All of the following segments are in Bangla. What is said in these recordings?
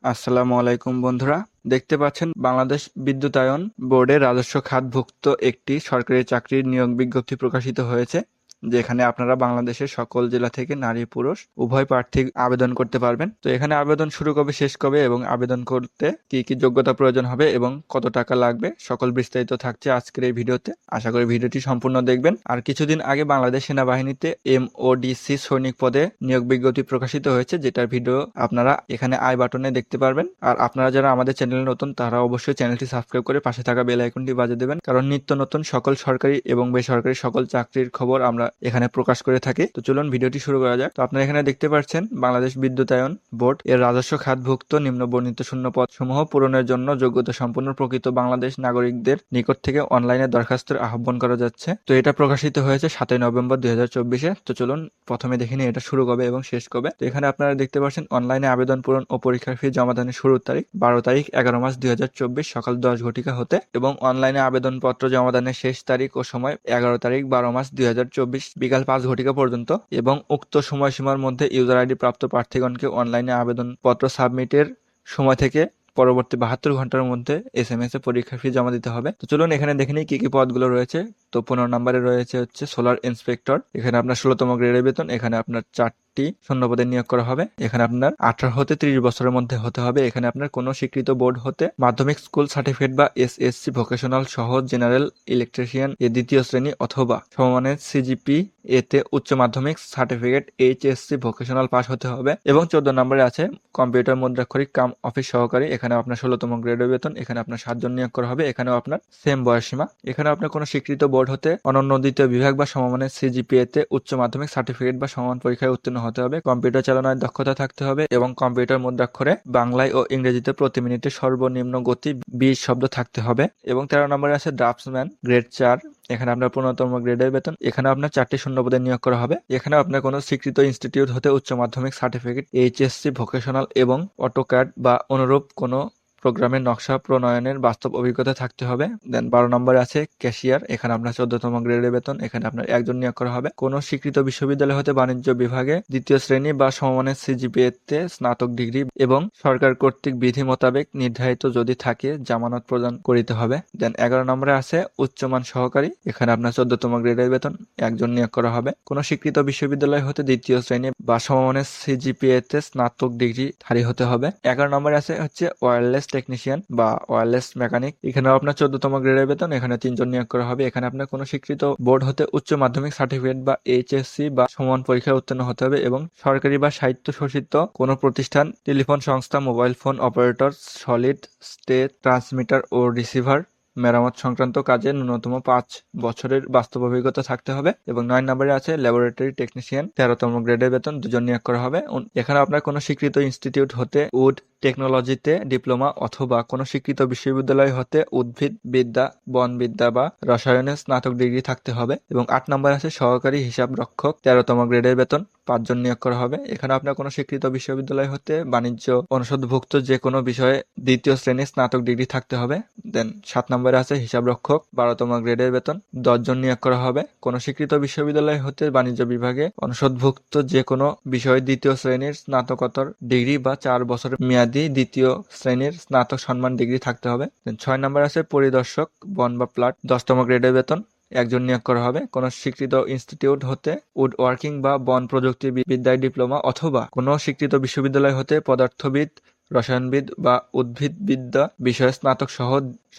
আসসালামু আলাইকুম বন্ধুরা, দেখতে পাচ্ছেন বাংলাদেশ বিদ্যুতায়ন বোর্ডের রাজস্ব খাতভুক্ত একটি সরকারি চাকরির নিয়োগ বিজ্ঞপ্তি প্রকাশিত হয়েছে, যেখানে আপনারা বাংলাদেশের সকল জেলা থেকে নারী পুরুষ উভয় প্রার্থী আবেদন করতে পারবেন। তো এখানে আবেদন শুরু কবে শেষ কবে এবং আবেদন করতে কি কি যোগ্যতা প্রয়োজন হবে এবং কত টাকা লাগবে সকল বিস্তারিত থাকছে আজকের এই ভিডিওতে। আশা করি ভিডিওটি সম্পূর্ণ দেখবেন। আর কিছুদিন আগে বাংলাদেশ সেনাবাহিনীতে MODC সৈনিক পদে নিয়োগ বিজ্ঞপ্তি প্রকাশিত হয়েছে, যেটার ভিডিও আপনারা এখানে আই বাটনে দেখতে পারবেন। আর আপনারা যারা আমাদের চ্যানেলে নতুন তারা অবশ্যই চ্যানেলটি সাবস্ক্রাইব করে পাশে থাকা বেল আইকনটি বাজিয়ে দেবেন, কারণ নিত্য নতুন সকল সরকারি এবং বেসরকারি সকল চাকরির খবর আমরা এখানে প্রকাশ করে থাকি। তো চলুন ভিডিওটি শুরু করা যাক। তো আপনারা এখানে দেখতে পাচ্ছেন বাংলাদেশ বিদ্যুতায়ন বোর্ড এর রাজস্ব খাতভুক্ত নিম্ন বর্ণিত শূন্য পদ সমূহ পূরণের জন্য যোগ্যতা সম্পন্ন প্রকৃত বাংলাদেশ নাগরিকদের নিকট থেকে অনলাইনে দরখাস্তের আহ্বান করা যাচ্ছে। তো এটা প্রকাশিত হয়েছে 7 নভেম্বর 2024-এ। তো চলুন প্রথমে দেখে নিই এটা শুরু কবে এবং শেষ কবে। তো এখানে আপনারা দেখতে পাচ্ছেন অনলাইনে আবেদন পূরণ ও পরীক্ষার ফি জমাদানের শুরুর তারিখ 12 তারিখ 11 মাস 2024 সকাল 10 ঘটিকা হতে এবং অনলাইনে আবেদনপত্র জমাদানের শেষ তারিখ ও সময় 11 তারিখ 12 মাস 2024 বিকাল 5 ঘটিকা পর্যন্ত, এবং উক্ত সময়সীমার মধ্যে ইউজার আইডি প্রাপ্ত প্রার্থীগণকে অনলাইনে আবেদনপত্র সাবমিটের সময় থেকে পরবর্তী 72 ঘন্টার মধ্যে SMS এ পরীক্ষার ফি জমা দিতে হবে। তো চলুন এখানে দেখে নিই কি কি পদগুলো রয়েছে। তো 15 নম্বরে রয়েছে হচ্ছে সোলার ইন্সপেক্টর। এখানে আপনার 16তম গ্রেডের বেতন। এখানে আপনার 4টি শূন্য পদে নিয়োগ করা হবে। এখানে আপনার 18 হতে 30 বছরের মধ্যে হতে হবে। এখানে আপনার কোনো স্বীকৃত বোর্ড হতে মাধ্যমিক স্কুল সার্টিফিকেট বা SSC ভোকেশনাল সহ জেনারেল ইলেকট্রিশিয়ান এ দ্বিতীয় শ্রেণী অথবা সমমানের CGP এতে উচ্চ মাধ্যমিক সার্টিফিকেট HSC ভোকেশনাল পাস হতে হবে। এবং 14 নম্বরে আছে কম্পিউটার মুদ্রাক্ষরিক কাম অফিস সহকারী। এখানে আপনার 16তম গ্রেডের বেতন। এখানে আপনার 7 জন নিয়োগ করা হবে। এখানেও আপনার সেম বয়সসীমা। এখানে আপনার কোনো স্বীকৃত বোর্ড হতে অনন্য দ্বিতীয় বিভাগ বা সমমানের CGPA তে উচ্চ মাধ্যমিক সার্টিফিকেট বা সমান পরীক্ষায় উত্তীর্ণ হতে হবে। কম্পিউটার চালানোর দক্ষতা থাকতে হবে এবং কম্পিউটার মুদ্রাক্ষরে বাংলায় ও ইংরেজিতে প্রতি মিনিটে সর্বনিম্ন গতি 20 শব্দ থাকতে হবে। এবং 13 নম্বরে আছে ড্রাফটসম্যান গ্রেড 4। এখানে আপনার 15তম গ্রেডের বেতন। এখানে আপনার 4টি শূন্য পদে নিয়োগ করা হবে। এখানে আপনার কোনো স্বীকৃত ইনস্টিটিউট হতে উচ্চ মাধ্যমিক সার্টিফিকেট HSC ভোকেশনাল এবং অটোক্যাড বা অনুরূপ কোনো প্রোগ্রামের নকশা প্রণয়নের বাস্তব অভিজ্ঞতা থাকতে হবে। দেন 12 নম্বরে আছে ক্যাশিয়ার। এখানে আপনার 14তম গ্রেডের বেতন। এখানে আপনার 1 জন নিয়োগ করা হবে। কোনো স্বীকৃত বিশ্ববিদ্যালয় হতে বাণিজ্য বিভাগে দ্বিতীয় শ্রেণী বা সমমানের CGPA তে স্নাতক ডিগ্রি এবং সরকার কর্তৃক বিধি মোতাবেক নির্ধারিত যদি থাকে জামানত প্রদান করিতে হবে। দেন 11 নম্বরে আছে উচ্চমান সহকারী। এখানে আপনার 14তম গ্রেডের বেতন। 1 জন নিয়োগ করা হবে। কোনো স্বীকৃত বিশ্ববিদ্যালয় হতে দ্বিতীয় শ্রেণী বা সমমানের CGPA তে স্নাতক ডিগ্রিধারী হতে হবে। 11 নম্বরে আছে হচ্ছে ওয়্যারলেস টেকনিশিয়ান বা ওয়্যারলেস মেকানিক। এখানেও আপনার 14তম গ্রেডের বেতন। এখানে 3 জন নিয়োগ করা হবে। এখানে আপনার কোনো স্বীকৃত বোর্ড হতে উচ্চ মাধ্যমিক সার্টিফিকেট বা HSC বা সমান পরীক্ষায় উত্তীর্ণ হতে হবে এবং সরকারি বা স্বায়ত্তশাসিত কোনো প্রতিষ্ঠান, টেলিফোন সংস্থা, mobile phone operator, solid state transmitter ও রিসিভার মেরামত সংক্রান্ত কাজে ন্যূনতম 5 বছরের বাস্তব অভিজ্ঞতা থাকতে হবে। এবং 9 নম্বরে আছে ল্যাবরেটরি টেকনিশিয়ান। 13তম গ্রেডের বেতন। 2 জন নিয়োগ করা হবে। এখানে আপনার কোনো স্বীকৃত ইনস্টিটিউট হতে উড টেকনোলজিতে ডিপ্লোমা অথবা কোনো স্বীকৃত বিশ্ববিদ্যালয় হতে উদ্ভিদ বিদ্যা, বনবিদ্যা বা রসায়নে স্নাতক ডিগ্রি থাকতে হবে। এবং 8 নম্বর আছে সহকারী হিসাব রক্ষক। 13তম গ্রেডের বেতন। 5 জন নিয়োগ করা হবে। এখানে আপনার কোনো স্বীকৃত বিশ্ববিদ্যালয় হতে বাণিজ্য অনুষদভুক্ত যে কোনো বিষয়ে দ্বিতীয় শ্রেণীর স্নাতক ডিগ্রি থাকতে হবে। দেন 7 নম্বরে আছে হিসাব রক্ষক। 12তম গ্রেডের বেতন। 10 জন নিয়োগ করা হবে। কোনো স্বীকৃত বিশ্ববিদ্যালয় হতে বাণিজ্য বিভাগে অনুষদভুক্ত যে কোনো বিষয়ে দ্বিতীয় শ্রেণীর স্নাতকোত্তর ডিগ্রি বা 4 বছরের মেয়াদী দ্বিতীয় শ্রেণীর স্নাতক সম্মান ডিগ্রি থাকতে হবে। 6 নম্বর আছে পরিদর্শক বন বা প্লাট। 10তম গ্রেডের বেতন। 1 জন নিয়োগ করা হবে। কোনো স্বীকৃত ইনস্টিটিউট হতে উড ওয়ার্কিং বা বন প্রযুক্তি বিদ্যায় ডিপ্লোমা অথবা কোনো স্বীকৃত বিশ্ববিদ্যালয় হতে পদার্থবিদ, রসায়নবিদ বা উদ্ভিদবিদ্যা বিষয়ে স্নাতক সহ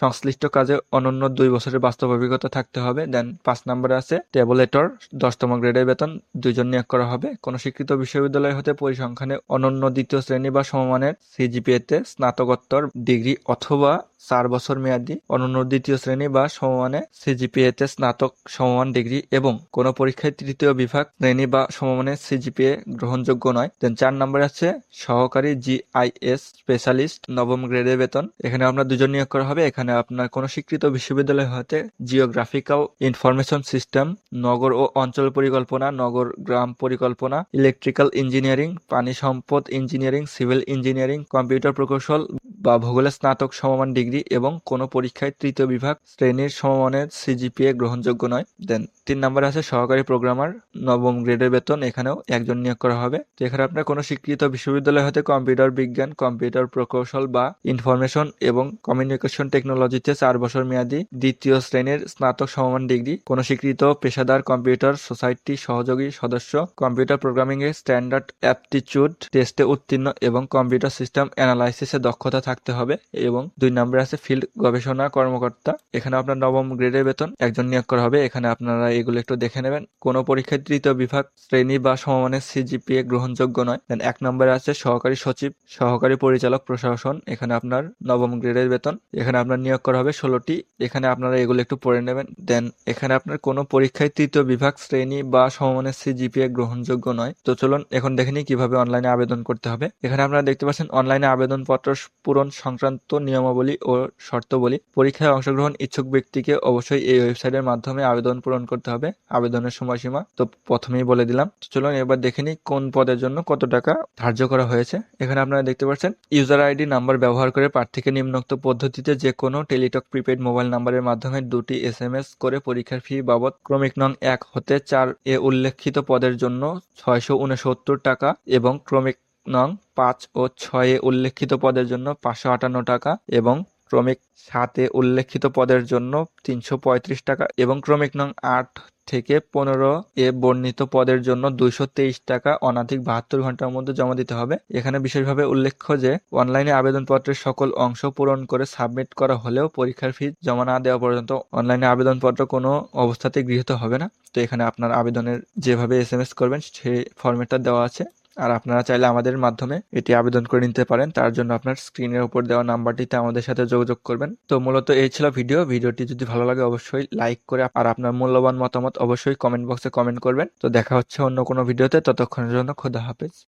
সংশ্লিষ্ট কাজে অনন্য 2 বছরের বাস্তব অভিজ্ঞতা থাকতে হবে। দেন 5 নম্বরে আছে ট্যাবুলেটর। 10তম গ্রেডের বেতন। 2 জন নিয়োগ করা হবে। কোনো স্বীকৃত বিশ্ববিদ্যালয় হতে পরিসংখ্যানে অনন্য দ্বিতীয় শ্রেণী বা সমমানের CGPA তে স্নাতকোত্তর ডিগ্রি অথবা 4 বছর মেয়াদী অনন্য দ্বিতীয় শ্রেণী বা সমমানের CGPA তে স্নাতক সমমান ডিগ্রি এবং কোনো পরীক্ষায় তৃতীয় বিভাগ শ্রেণী বা সমমানের CGPA গ্রহণযোগ্য নয়। দেন 4 নম্বরে আছে সহকারী GIS স্পেশালিস্ট। 9ম গ্রেডের বেতন। এখানে আপনার 2 জন নিয়োগ করা হবে। এখানে আপনার কোনো স্বীকৃত বিশ্ববিদ্যালয় হতে জিওগ্রাফিক্যাল ইনফরমেশন সিস্টেম, নগর ও অঞ্চল পরিকল্পনা, নগর গ্রাম পরিকল্পনা, ইলেকট্রিক্যাল ইঞ্জিনিয়ারিং, পানি সম্পদ ইঞ্জিনিয়ারিং, সিভিল ইঞ্জিনিয়ারিং, কম্পিউটার প্রকৌশল বা ভূগোলে স্নাতক সমমান ডিগ্রি এবং কোনো পরীক্ষায় তৃতীয় বিভাগ শ্রেণীর সমমানের সিজিপিএ গ্রহণযোগ্য নয়। দেন 3 নম্বরে আছে সহকারী প্রোগ্রামার, নবম গ্রেডের বেতন, এখানেও একজন নিয়োগ করা হবে। তো এখানে আপনার কোনো স্বীকৃত বিশ্ববিদ্যালয় হতে কম্পিউটার বিজ্ঞান, কম্পিউটার প্রকৌশল বা ইনফরমেশন এবং কমিউনিকেশন টেকনোলজিতে 4 বছর মেয়াদী দ্বিতীয় শ্রেণীর স্নাতক সমমান ডিগ্রি, কোনো স্বীকৃত পেশাদার কম্পিউটার সোসাইটি সহযোগী সদস্য, কম্পিউটার প্রোগ্রামিং এর স্ট্যান্ডার্ড অ্যাপটিচিউড টেস্টে উত্তীর্ণ এবং কম্পিউটার সিস্টেম অ্যানালাইসিসে দক্ষতা থাকতে হবে। এবং 2 নম্বরে আছে ফিল্ড গবেষণা কর্মকর্তা, এখানে আপনার নবম গ্রেডের বেতন, একজন নিয়োগ করা হবে। এখানে আপনারা এগুলো একটু দেখে নেবেন। কোনো পরীক্ষায় তৃতীয় বিভাগ শ্রেণী বা সমমানের সিজিপিএ গ্রহণযোগ্য নয়। দেন 1 নম্বরে আছে সহকারী সচিব, সহকারী পরিচালক প্রশাসন, এখানে আপনার নবম গ্রেডের বেতন, এখানে আপনার নিয়োগ করা হবে 16টি। এখানে আপনারা এগুলো একটু পড়ে নেবেন। দেন এখানে আপনার কোনো পরীক্ষায় তৃতীয় বিভাগ শ্রেণী বা সমমানের সিজিপিএ গ্রহণযোগ্য নয়। তো চলুন এখন দেখে নিই কিভাবে অনলাইনে আবেদন করতে হবে। এখানে আপনারা দেখতে পাচ্ছেন অনলাইনে আবেদনপত্র পূরণ সংক্রান্ত নিয়মাবলী ও শর্তাবলী। পরীক্ষায় অংশগ্রহণ ইচ্ছুক ব্যক্তিকে অবশ্যই এই ওয়েবসাইটের মাধ্যমে আবেদন পূরণ করতে হবে। আবেদনের সময়সীমা তো প্রথমেই বলে দিলাম। তো চলুন এবার দেখে নিই কোন পদের জন্য কত টাকা ধার্য করা হয়েছে। এখানে আপনারা দেখতে পাচ্ছেন ইউজার আইডি নাম্বার ব্যবহার করে প্রার্থীকে নিম্নোক্ত পদ্ধতিতে যে কোনো টেলিটক প্রিপেড মোবাইল নাম্বারের মাধ্যমে 2টি SMS করে পরীক্ষার ফি বাবদ ক্রমিক নং 1 হতে 4 এ উল্লেখিত পদের জন্য 669 টাকা এবং ক্রমিক নং 5 ও 6 এ উল্লেখিত পদের জন্য 558 টাকা এবং ক্রমিক 7 এ উল্লেখিত পদের জন্য 335 টাকা এবং ক্রমিক নং 8 থেকে 15 এ বর্ণিত পদের জন্য 223 টাকা অনধিক 72 ঘন্টার মধ্যে জমা দিতে হবে। এখানে বিশেষভাবে উল্লেখ্য যে অনলাইনে আবেদনপত্রের সকল অংশ পূরণ করে সাবমিট করা হলেও পরীক্ষার ফি জমা না দেওয়া পর্যন্ত অনলাইনে আবেদনপত্র কোনো অবস্থাতেই গৃহীত হবে না। তো এখানে আপনার আবেদনের যেভাবে SMS করবেন সেই ফরম্যাটটা দেওয়া আছে। আর আপনারা চাইলে আমাদের মাধ্যমে এটি আবেদন করে নিতে পারেন। তার জন্য আপনার স্ক্রিনের উপর দেওয়া নাম্বারটিতে আমাদের সাথে যোগাযোগ করবেন। তো মূলত এই ছিল ভিডিওটি যদি ভালো লাগে অবশ্যই লাইক করে আর আপনার মূল্যবান মতামত অবশ্যই কমেন্ট বক্সে কমেন্ট করবেন। তো দেখা হচ্ছে অন্য কোনো ভিডিওতে, ততক্ষণের জন্য খোদা হাফেজ।